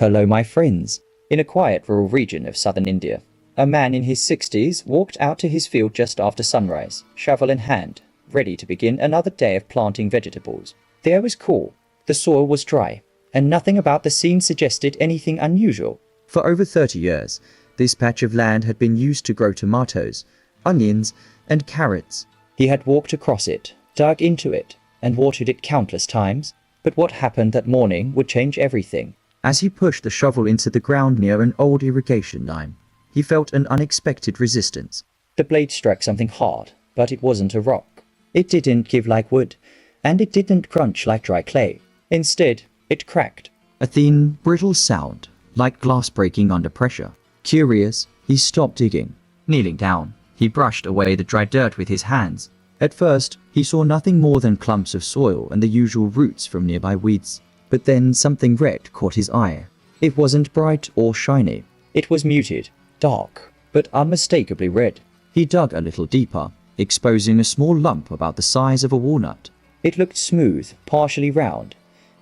Hello my friends. In a quiet rural region of southern India, a man in his 60s walked out to his field just after sunrise, shovel in hand, ready to begin another day of planting vegetables. The air was cool, the soil was dry, and nothing about the scene suggested anything unusual. For over 30 years, this patch of land had been used to grow tomatoes, onions, and carrots. He had walked across it, dug into it, and watered it countless times, but what happened that morning would change everything. As he pushed the shovel into the ground near an old irrigation line, he felt an unexpected resistance. The blade struck something hard, but it wasn't a rock. It didn't give like wood, and it didn't crunch like dry clay. Instead, it cracked. A thin, brittle sound, like glass breaking under pressure. Curious, he stopped digging. Kneeling down, he brushed away the dry dirt with his hands. At first, he saw nothing more than clumps of soil and the usual roots from nearby weeds. But then something red caught his eye. It wasn't bright or shiny. It was muted, dark, but unmistakably red. He dug a little deeper, exposing a small lump about the size of a walnut. It looked smooth, partially round,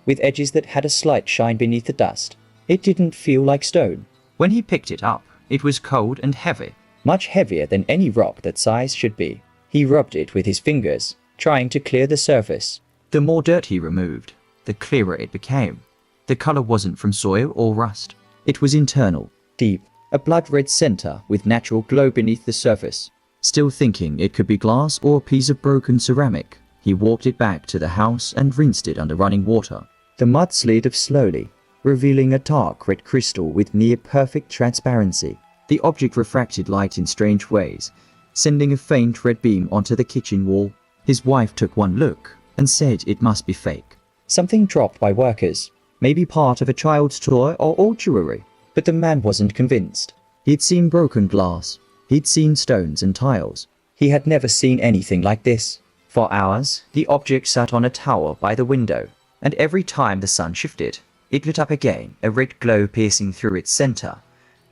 with edges that had a slight shine beneath the dust. It didn't feel like stone. When he picked it up, it was cold and heavy, much heavier than any rock that size should be. He rubbed it with his fingers, trying to clear the surface. The more dirt he removed, the clearer it became. The color wasn't from soil or rust. It was internal, deep, a blood-red center with natural glow beneath the surface. Still thinking it could be glass or a piece of broken ceramic, he walked it back to the house and rinsed it under running water. The mud slid off slowly, revealing a dark red crystal with near-perfect transparency. The object refracted light in strange ways, sending a faint red beam onto the kitchen wall. His wife took one look and said it must be fake. Something dropped by workers, maybe part of a child's toy or old jewelry. But the man wasn't convinced. He'd seen broken glass. He'd seen stones and tiles. He had never seen anything like this. For hours, the object sat on a tower by the window, and every time the sun shifted, it lit up again, a red glow piercing through its center,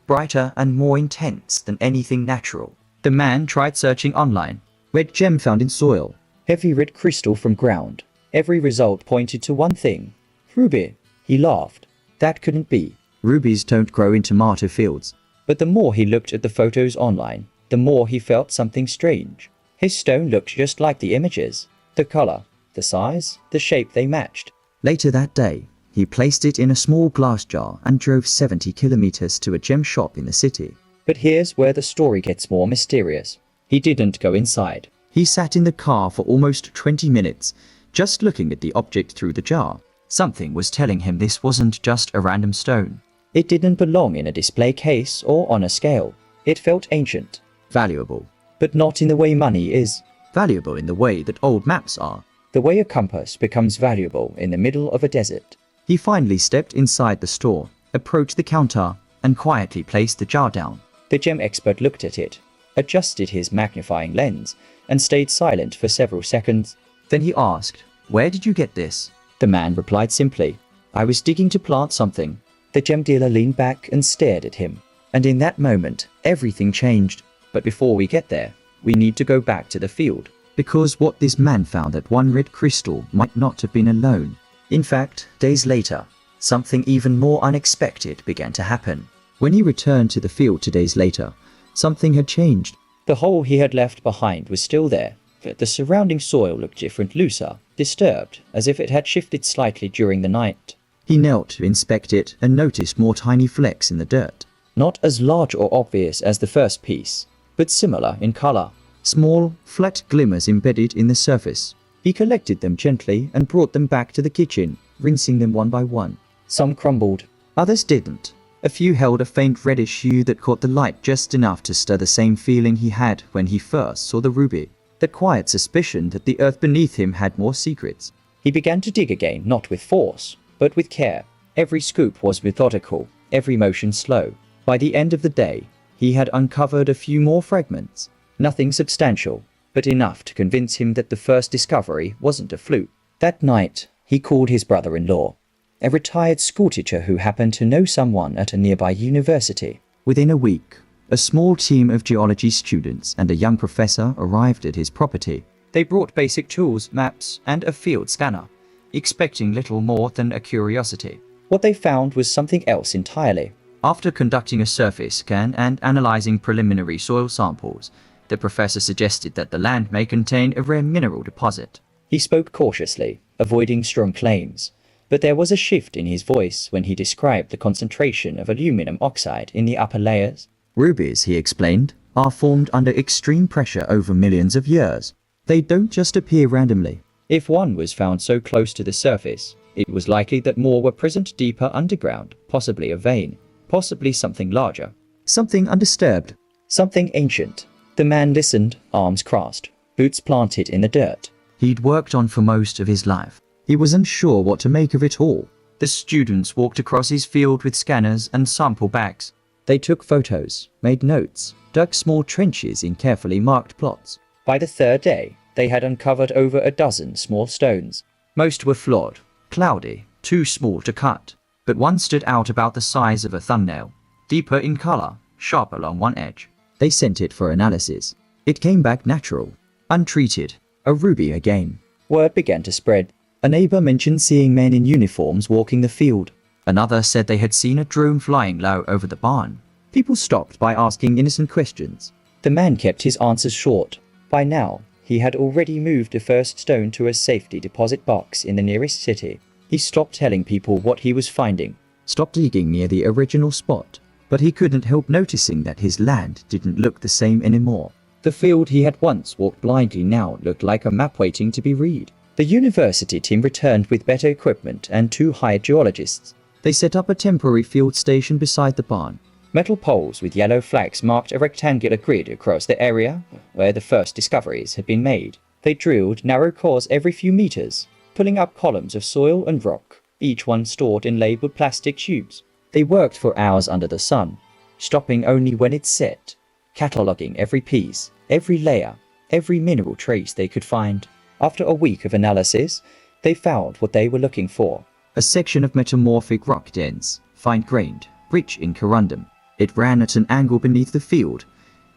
brighter and more intense than anything natural. The man tried searching online. Red gem found in soil. Heavy red crystal from ground. Every result pointed to one thing. Ruby. He laughed. That couldn't be. Rubies don't grow in tomato fields. But the more he looked at the photos online, the more he felt something strange. His stone looked just like the images. The color, the size, the shape, they matched. Later that day, he placed it in a small glass jar and drove 70 kilometers to a gem shop in the city. But here's where the story gets more mysterious. He didn't go inside. He sat in the car for almost 20 minutes, just looking at the object through the jar. Something was telling him this wasn't just a random stone. It didn't belong in a display case or on a scale. It felt ancient, valuable, but not in the way money is. Valuable in the way that old maps are. The way a compass becomes valuable in the middle of a desert. He finally stepped inside the store, approached the counter, and quietly placed the jar down. The gem expert looked at it, adjusted his magnifying lens, and stayed silent for several seconds. Then he asked, "Where did you get this?" The man replied simply, "I was digging to plant something." The gem dealer leaned back and stared at him. And in that moment, everything changed. But before we get there, we need to go back to the field. Because what this man found at one red crystal might not have been alone. In fact, days later, something even more unexpected began to happen. When he returned to the field 2 days later, something had changed. The hole he had left behind was still there, but the surrounding soil looked different, looser, disturbed, as if it had shifted slightly during the night. He knelt to inspect it and noticed more tiny flecks in the dirt. Not as large or obvious as the first piece, but similar in color. Small, flat glimmers embedded in the surface. He collected them gently and brought them back to the kitchen, rinsing them one by one. Some crumbled, others didn't. A few held a faint reddish hue that caught the light just enough to stir the same feeling he had when he first saw the ruby. That quiet suspicion that the earth beneath him had more secrets. He began to dig again, not with force, but with care. Every scoop was methodical, every motion slow. By the end of the day, he had uncovered a few more fragments. Nothing substantial, but enough to convince him that the first discovery wasn't a fluke. That night, he called his brother-in-law, a retired schoolteacher who happened to know someone at a nearby university. Within a week, a small team of geology students and a young professor arrived at his property. They brought basic tools, maps, and a field scanner, expecting little more than a curiosity. What they found was something else entirely. After conducting a surface scan and analyzing preliminary soil samples, the professor suggested that the land may contain a rare mineral deposit. He spoke cautiously, avoiding strong claims, but there was a shift in his voice when he described the concentration of aluminum oxide in the upper layers. Rubies, he explained, are formed under extreme pressure over millions of years. They don't just appear randomly. If one was found so close to the surface, it was likely that more were present deeper underground, possibly a vein, possibly something larger, something undisturbed, something ancient. The man listened, arms crossed, boots planted in the dirt. He'd worked on for most of his life. He was unsure what to make of it all. The students walked across his field with scanners and sample bags. They took photos, made notes, dug small trenches in carefully marked plots. By the third day, they had uncovered over a dozen small stones. Most were flawed, cloudy, too small to cut, but one stood out about the size of a thumbnail, deeper in color, sharp along one edge. They sent it for analysis. It came back natural, untreated, a ruby again. Word began to spread. A neighbor mentioned seeing men in uniforms walking the field. Another said they had seen a drone flying low over the barn. People stopped by asking innocent questions. The man kept his answers short. By now, he had already moved the first stone to a safety deposit box in the nearest city. He stopped telling people what he was finding, stopped digging near the original spot, but he couldn't help noticing that his land didn't look the same anymore. The field he had once walked blindly now looked like a map waiting to be read. The university team returned with better equipment and 2 hired geologists. They set up a temporary field station beside the barn. Metal poles with yellow flags marked a rectangular grid across the area where the first discoveries had been made. They drilled narrow cores every few meters, pulling up columns of soil and rock, each one stored in labeled plastic tubes. They worked for hours under the sun, stopping only when it set, cataloging every piece, every layer, every mineral trace they could find. After a week of analysis, they found what they were looking for. A section of metamorphic rock dense, fine-grained, rich in corundum. It ran at an angle beneath the field,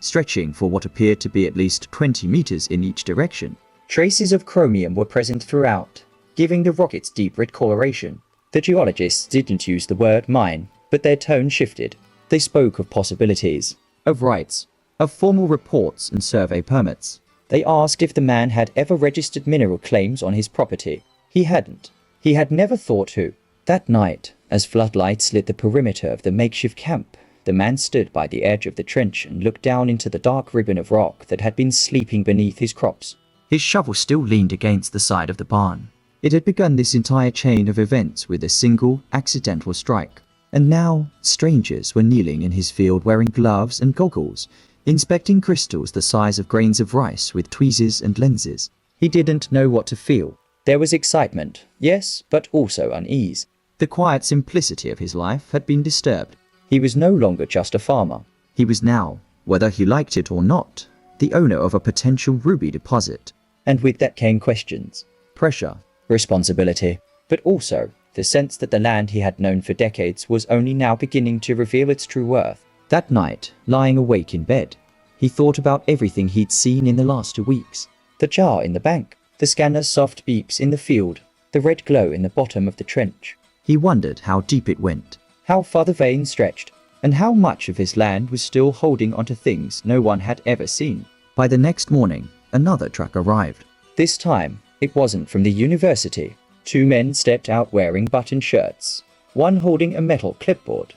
stretching for what appeared to be at least 20 meters in each direction. Traces of chromium were present throughout, giving the rock its deep red coloration. The geologists didn't use the word mine, but their tone shifted. They spoke of possibilities, of rights, of formal reports and survey permits. They asked if the man had ever registered mineral claims on his property. He hadn't. He had never thought to. That night, as floodlights lit the perimeter of the makeshift camp, the man stood by the edge of the trench and looked down into the dark ribbon of rock that had been sleeping beneath his crops. His shovel still leaned against the side of the barn. It had begun this entire chain of events with a single, accidental strike. And now, strangers were kneeling in his field wearing gloves and goggles, inspecting crystals the size of grains of rice with tweezers and lenses. He didn't know what to feel. There was excitement, yes, but also unease. The quiet simplicity of his life had been disturbed. He was no longer just a farmer. He was now, whether he liked it or not, the owner of a potential ruby deposit. And with that came questions, pressure, responsibility, but also the sense that the land he had known for decades was only now beginning to reveal its true worth. That night, lying awake in bed, he thought about everything he'd seen in the last 2 weeks. The jar in the bank, the scanner's soft beeps in the field, the red glow in the bottom of the trench. He wondered how deep it went, how far the vein stretched, and how much of his land was still holding onto things no one had ever seen. By the next morning, another truck arrived. This time, it wasn't from the university. 2 men stepped out wearing button shirts, one holding a metal clipboard,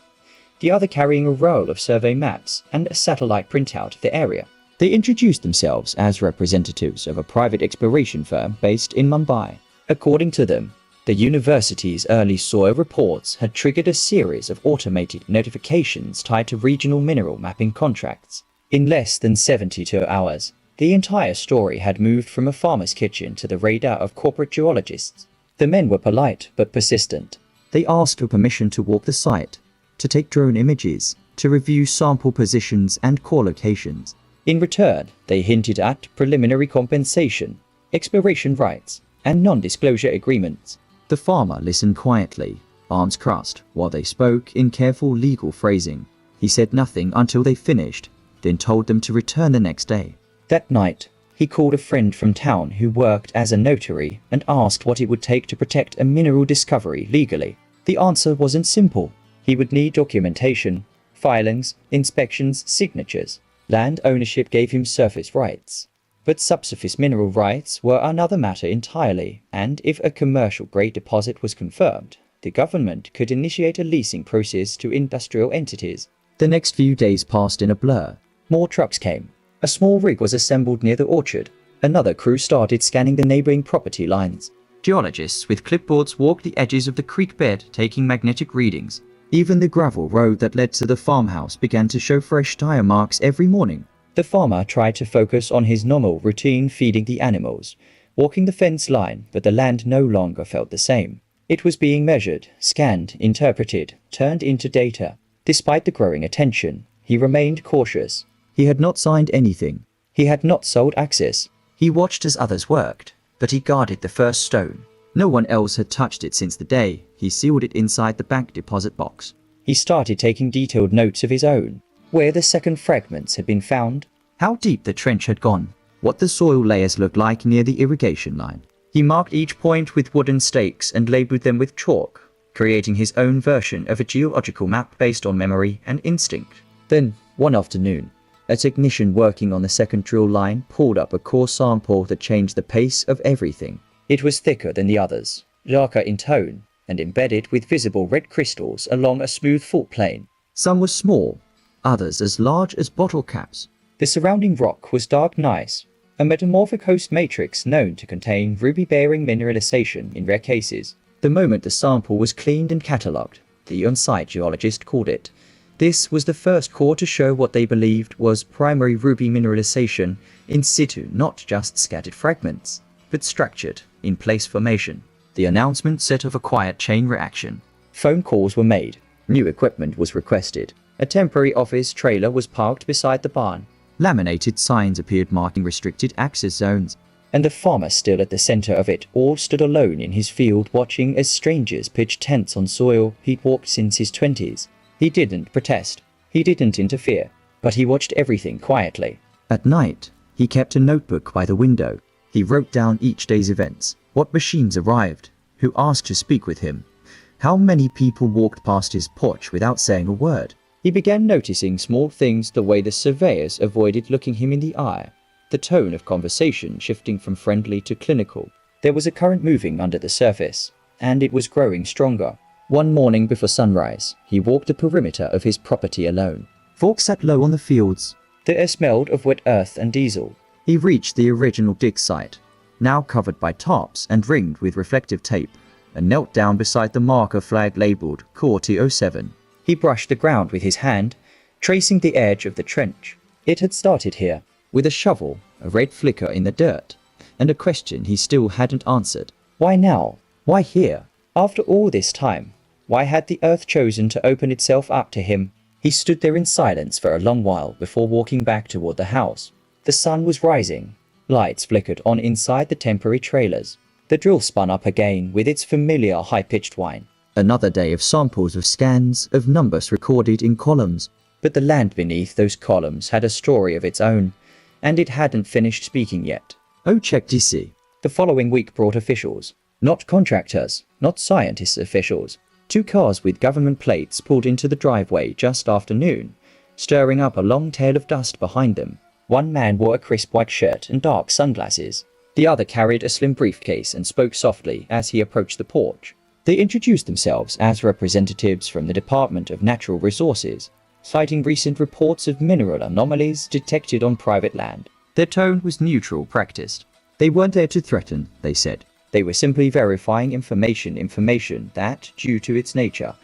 the other carrying a roll of survey maps and a satellite printout of the area. They introduced themselves as representatives of a private exploration firm based in Mumbai. According to them, the university's early soil reports had triggered a series of automated notifications tied to regional mineral mapping contracts. In less than 72 hours, the entire story had moved from a farmer's kitchen to the radar of corporate geologists. The men were polite but persistent. They asked for permission to walk the site, to take drone images, to review sample positions and core locations. In return, they hinted at preliminary compensation, exploration rights, and non-disclosure agreements. The farmer listened quietly, arms crossed, while they spoke in careful legal phrasing. He said nothing until they finished, then told them to return the next day. That night, he called a friend from town who worked as a notary and asked what it would take to protect a mineral discovery legally. The answer wasn't simple. He would need documentation, filings, inspections, signatures. Land ownership gave him surface rights. But subsurface mineral rights were another matter entirely, and if a commercial-grade deposit was confirmed, the government could initiate a leasing process to industrial entities. The next few days passed in a blur. More trucks came. A small rig was assembled near the orchard. Another crew started scanning the neighboring property lines. Geologists with clipboards walked the edges of the creek bed, taking magnetic readings. Even the gravel road that led to the farmhouse began to show fresh tire marks every morning. The farmer tried to focus on his normal routine, feeding the animals, walking the fence line, but the land no longer felt the same. It was being measured, scanned, interpreted, turned into data. Despite the growing attention, he remained cautious. He had not signed anything. He had not sold access. He watched as others worked, but he guarded the first stone. No one else had touched it since the day he sealed it inside the bank deposit box. He started taking detailed notes of his own, where the second fragments had been found, how deep the trench had gone, what the soil layers looked like near the irrigation line. He marked each point with wooden stakes and labeled them with chalk, creating his own version of a geological map based on memory and instinct. Then, one afternoon, a technician working on the second drill line pulled up a core sample that changed the pace of everything. It was thicker than the others, darker in tone, and embedded with visible red crystals along a smooth fault plane. Some were small, others as large as bottle caps. The surrounding rock was dark gneiss, a metamorphic host matrix known to contain ruby-bearing mineralization in rare cases. The moment the sample was cleaned and catalogued, the on-site geologist called it. This was the first core to show what they believed was primary ruby mineralization in situ, not just scattered fragments, but structured, in-place formation. The announcement set off a quiet chain reaction. Phone calls were made. New equipment was requested. A temporary office trailer was parked beside the barn. Laminated signs appeared marking restricted access zones. And the farmer still at the center of it all stood alone in his field, watching as strangers pitched tents on soil he'd walked since his 20s. He didn't protest. He didn't interfere. But he watched everything quietly. At night, he kept a notebook by the window. He wrote down each day's events. What machines arrived? Who asked to speak with him? How many people walked past his porch without saying a word? He began noticing small things, the way the surveyors avoided looking him in the eye, the tone of conversation shifting from friendly to clinical. There was a current moving under the surface, and it was growing stronger. One morning before sunrise, he walked the perimeter of his property alone. Fog sat low on the fields. The air smelled of wet earth and diesel. He reached the original dig site, now covered by tarps and ringed with reflective tape, and knelt down beside the marker flag labeled Core 207. He brushed the ground with his hand, tracing the edge of the trench. It had started here, with a shovel, a red flicker in the dirt, and a question he still hadn't answered. Why now? Why here? After all this time, why had the earth chosen to open itself up to him? He stood there in silence for a long while before walking back toward the house. The sun was rising. Lights flickered on inside the temporary trailers. The drill spun up again with its familiar high-pitched whine. Another day of samples of scans, of numbers recorded in columns. But the land beneath those columns had a story of its own, and it hadn't finished speaking yet. Oh, check DC. The following week brought officials. Not contractors, not scientists officials. 2 cars with government plates pulled into the driveway just after noon, stirring up a long tail of dust behind them. One man wore a crisp white shirt and dark sunglasses. The other carried a slim briefcase and spoke softly as he approached the porch. They introduced themselves as representatives from the Department of Natural Resources, citing recent reports of mineral anomalies detected on private land. Their tone was neutral, practiced. They weren't there to threaten, they said. They were simply verifying information that, due to its nature,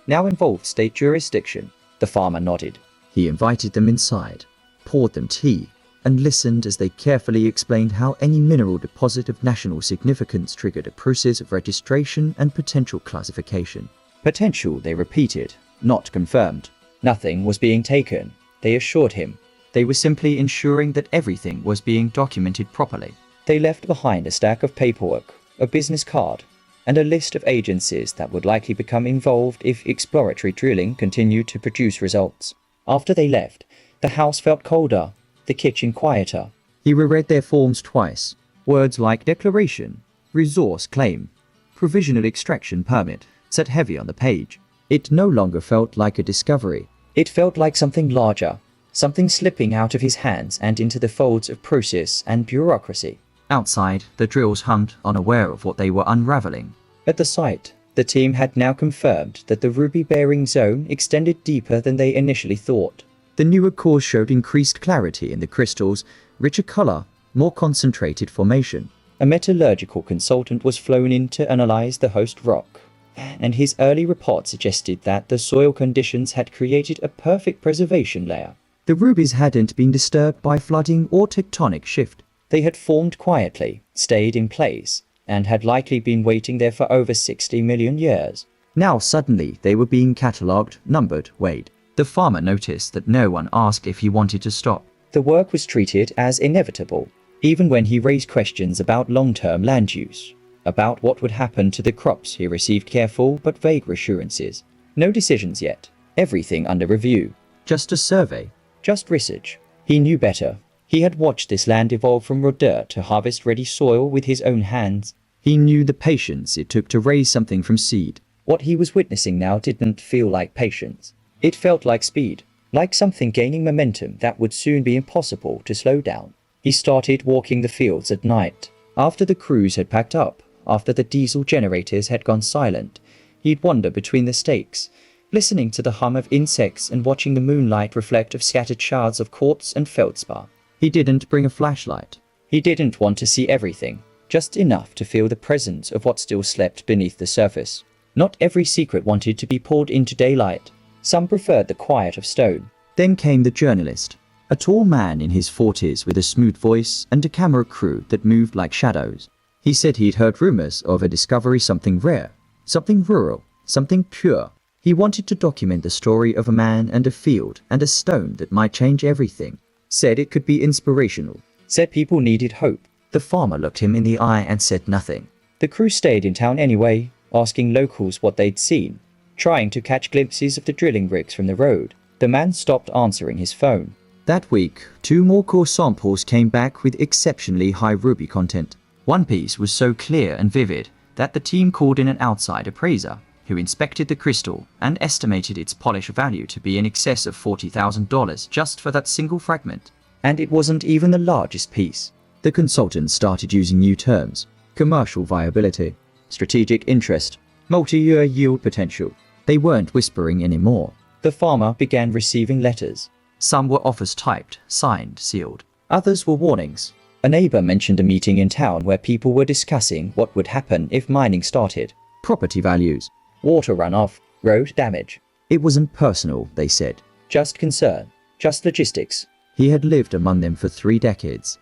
now involved state jurisdiction. The farmer nodded. He invited them inside, poured them tea, and listened as they carefully explained how any mineral deposit of national significance triggered a process of registration and potential classification. Potential, they repeated, not confirmed. Nothing was being taken, they assured him. They were simply ensuring that everything was being documented properly. They left behind a stack of paperwork, a business card, and a list of agencies that would likely become involved if exploratory drilling continued to produce results. After they left, the house felt colder, the kitchen quieter. He reread their forms twice. Words like declaration, resource claim, provisional extraction permit sat heavy on the page. It no longer felt like a discovery. It felt like something larger, something slipping out of his hands and into the folds of process and bureaucracy. Outside, the drills hummed, unaware of what they were unraveling. At the site, the team had now confirmed that the ruby-bearing zone extended deeper than they initially thought. The newer cores showed increased clarity in the crystals, richer color, more concentrated formation. A metallurgical consultant was flown in to analyze the host rock, and his early report suggested that the soil conditions had created a perfect preservation layer. The rubies hadn't been disturbed by flooding or tectonic shift. They had formed quietly, stayed in place, and had likely been waiting there for over 60 million years. Now suddenly they were being catalogued, numbered, weighed. The farmer noticed that no one asked if he wanted to stop. The work was treated as inevitable, even when he raised questions about long-term land use, about what would happen to the crops. He received careful but vague assurances. No decisions yet. Everything under review. Just a survey. Just research. He knew better. He had watched this land evolve from raw dirt to harvest-ready soil with his own hands. He knew the patience it took to raise something from seed. What he was witnessing now didn't feel like patience. It felt like speed, like something gaining momentum that would soon be impossible to slow down. He started walking the fields at night. After the crews had packed up, after the diesel generators had gone silent, he'd wander between the stakes, listening to the hum of insects and watching the moonlight reflect of scattered shards of quartz and feldspar. He didn't bring a flashlight. He didn't want to see everything, just enough to feel the presence of what still slept beneath the surface. Not every secret wanted to be poured into daylight. Some preferred the quiet of stone. Then came the journalist, a tall man in his 40s with a smooth voice and a camera crew that moved like shadows. He said he'd heard rumors of a discovery, something rare, something rural, something pure. He wanted to document the story of a man and a field and a stone that might change everything. Said it could be inspirational. Said people needed hope. The farmer looked him in the eye and said nothing. The crew stayed in town anyway, asking locals what they'd seen, trying to catch glimpses of the drilling rigs from the road. The man stopped answering his phone. That week, 2 more core samples came back with exceptionally high ruby content. One piece was so clear and vivid that the team called in an outside appraiser, who inspected the crystal and estimated its polish value to be in excess of $40,000 just for that single fragment. And it wasn't even the largest piece. The consultants started using new terms: commercial viability, strategic interest, multi-year yield potential. They weren't whispering anymore. The farmer began receiving letters. Some were offers typed, signed, sealed. Others were warnings. A neighbor mentioned a meeting in town where people were discussing what would happen if mining started. Property values, water runoff, road damage. It wasn't personal, they said. Just concern. Just logistics. He had lived among them for 3 decades.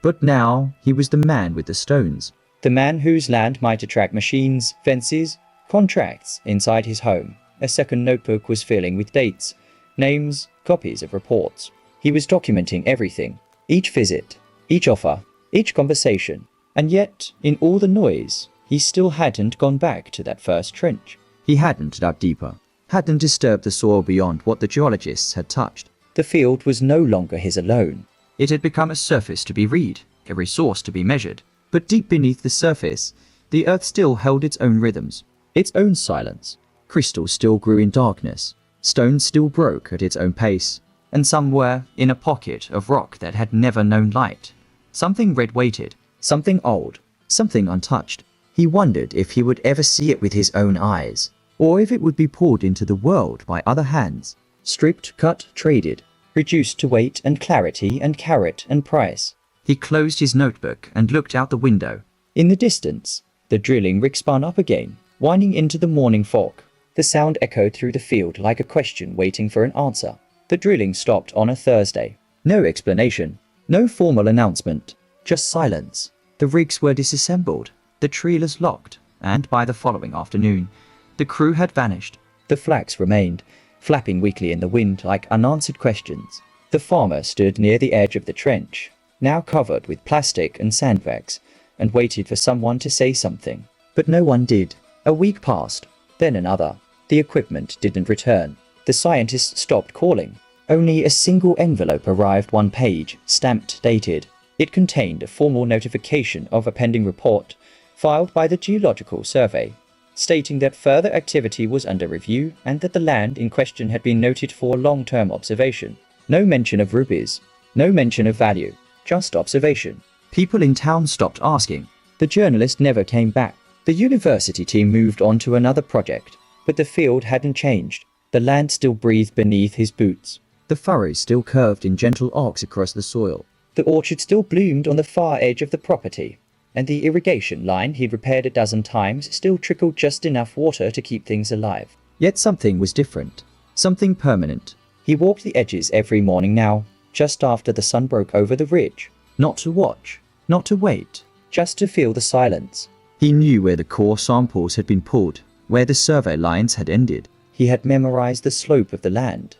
But now, he was the man with the stones. The man whose land might attract machines, fences, contracts inside his home. A second notebook was filling with dates, names, copies of reports. He was documenting everything. Each visit, each offer, each conversation. And yet, in all the noise, he still hadn't gone back to that first trench. He hadn't dug deeper, hadn't disturbed the soil beyond what the geologists had touched. The field was no longer his alone. It had become a surface to be read, a resource to be measured. But deep beneath the surface, the earth still held its own rhythms, its own silence. Crystal still grew in darkness. Stone still broke at its own pace. And somewhere, in a pocket of rock that had never known light, something red waited, something old, something untouched. He wondered if he would ever see it with his own eyes, or if it would be poured into the world by other hands, stripped, cut, traded, reduced to weight and clarity and carat and price. He closed his notebook and looked out the window. In the distance, the drilling rig spun up again, winding into the morning fog. The sound echoed through the field like a question waiting for an answer. The drilling stopped on a Thursday. No explanation, no formal announcement, just silence. The rigs were disassembled, the treelers locked, and by the following afternoon, the crew had vanished. The flags remained, flapping weakly in the wind like unanswered questions. The farmer stood near the edge of the trench, now covered with plastic and sandbags, and waited for someone to say something. But no one did. A week passed, then another. The equipment didn't return. The scientists stopped calling. Only a single envelope arrived, 1 page, stamped, dated. It contained a formal notification of a pending report, filed by the Geological Survey. stating that further activity was under review and that the land in question had been noted for long-term observation. No mention of rubies. No mention of value. Just observation. People in town stopped asking. The journalist never came back. The university team moved on to another project. But the field hadn't changed. The land still breathed beneath his boots. The furrows still curved in gentle arcs across the soil. The orchard still bloomed on the far edge of the property. And the irrigation line he'd repaired a dozen times still trickled just enough water to keep things alive. Yet something was different. Something permanent. He walked the edges every morning now, just after the sun broke over the ridge. Not to watch. Not to wait. Just to feel the silence. He knew where the core samples had been pulled, where the survey lines had ended. He had memorized the slope of the land,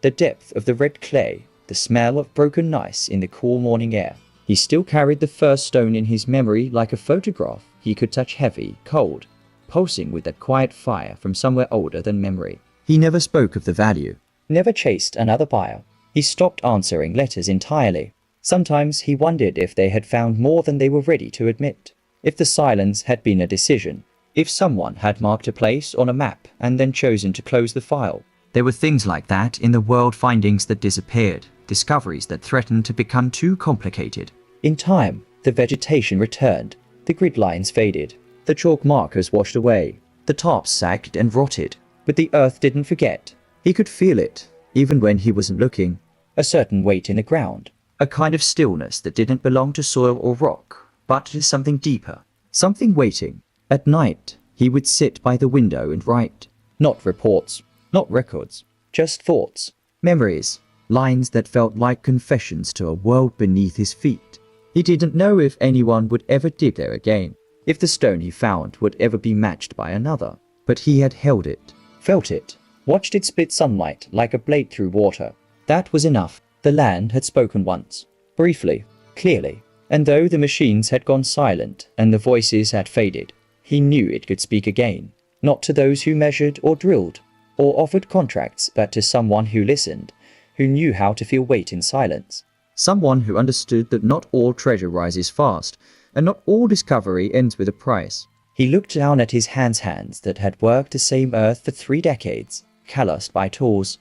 the depth of the red clay, the smell of broken gneiss in the cool morning air. He still carried the first stone in his memory like a photograph he could touch, heavy, cold, pulsing with that quiet fire from somewhere older than memory. He never spoke of the value, never chased another buyer. He stopped answering letters entirely. Sometimes he wondered if they had found more than they were ready to admit. If the silence had been a decision. If someone had marked a place on a map and then chosen to close the file. There were things like that in the world, findings that disappeared, discoveries that threatened to become too complicated. In time, the vegetation returned, the grid lines faded, the chalk markers washed away, the tops sagged and rotted, but the earth didn't forget. He could feel it, even when he wasn't looking. A certain weight in the ground, a kind of stillness that didn't belong to soil or rock, but to something deeper, something waiting. At night, he would sit by the window and write. Not reports, not records, just thoughts, memories, lines that felt like confessions to a world beneath his feet. He didn't know if anyone would ever dig there again, if the stone he found would ever be matched by another. But he had held it, felt it, watched it split sunlight like a blade through water. That was enough. The land had spoken once, briefly, clearly, and though the machines had gone silent and the voices had faded, he knew it could speak again, not to those who measured or drilled, or offered contracts, but to someone who listened, who knew how to feel weight in silence. Someone who understood that not all treasure rises fast, and not all discovery ends with a price. He looked down at his hands that had worked the same earth for 3 decades, calloused by tools,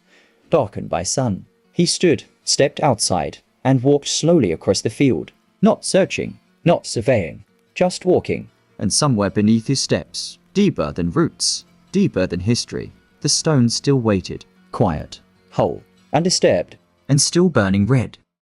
darkened by sun. He stood, stepped outside, and walked slowly across the field, not searching, not surveying, just walking. And somewhere beneath his steps, deeper than roots, deeper than history, the stone still waited, quiet, whole, undisturbed, and still burning red.